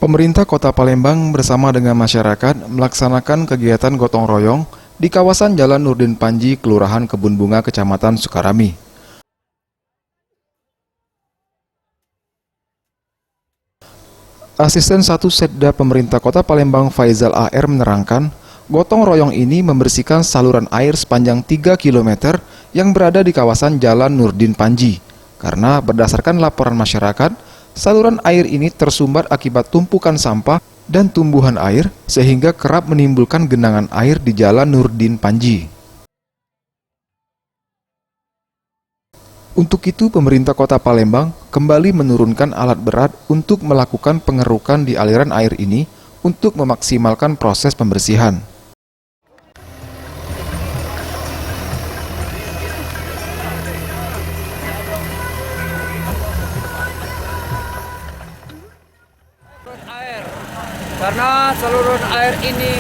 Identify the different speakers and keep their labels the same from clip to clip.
Speaker 1: Pemerintah Kota Palembang bersama dengan masyarakat melaksanakan kegiatan gotong royong di kawasan Jalan Nurdin Panji, Kelurahan Kebun Bunga, Kecamatan Sukarami. Asisten 1 Setda Pemerintah Kota Palembang Faizal AR menerangkan, gotong royong ini membersihkan saluran air sepanjang 3 km yang berada di kawasan Jalan Nurdin Panji. Karena berdasarkan laporan masyarakat, saluran air ini tersumbat akibat tumpukan sampah dan tumbuhan air sehingga kerap menimbulkan genangan air di Jalan Nurdin Panji. Untuk itu, pemerintah Kota Palembang kembali menurunkan alat berat untuk melakukan pengerukan di aliran air ini untuk memaksimalkan proses pembersihan.
Speaker 2: Karena saluran air ini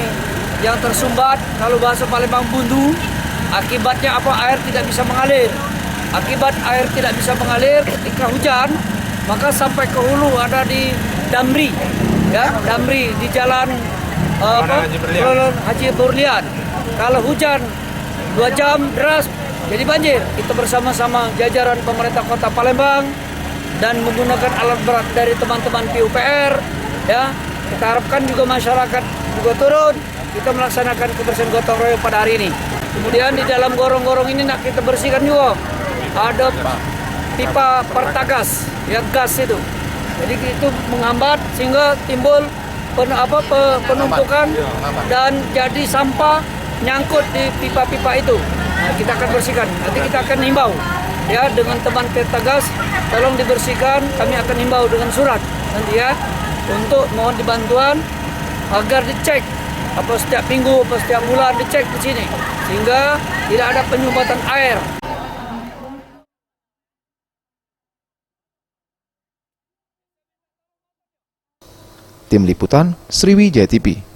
Speaker 2: yang tersumbat, kalau bahasa Palembang bundu, akibatnya apa? Air tidak bisa mengalir. Akibat air tidak bisa mengalir ketika hujan, maka sampai ke hulu ada di Damri, ya, Damri di jalan Haji Burlian. Kalau hujan 2 jam deras, jadi banjir. Kita bersama-sama jajaran pemerintah Kota Palembang dan menggunakan alat berat dari teman-teman PUPR, ya. Kita harapkan juga masyarakat juga turun. Kita melaksanakan kebersihan gotong royong pada hari ini. Kemudian di dalam gorong-gorong ini nak kita bersihkan juga. Ada pipa pertagas, ya, gas itu. Jadi itu menghambat sehingga timbul penumpukan dan jadi sampah nyangkut di pipa-pipa itu. Nah, kita akan bersihkan. Nanti kita akan himbau, ya, dengan teman pertagas, tolong dibersihkan. Kami akan himbau dengan surat nanti, ya, untuk mohon dibantuan agar dicek apa setiap minggu, apa setiap bulan dicek di sini sehingga tidak ada penyumbatan air.
Speaker 1: Tim Liputan Sriwijaya TV.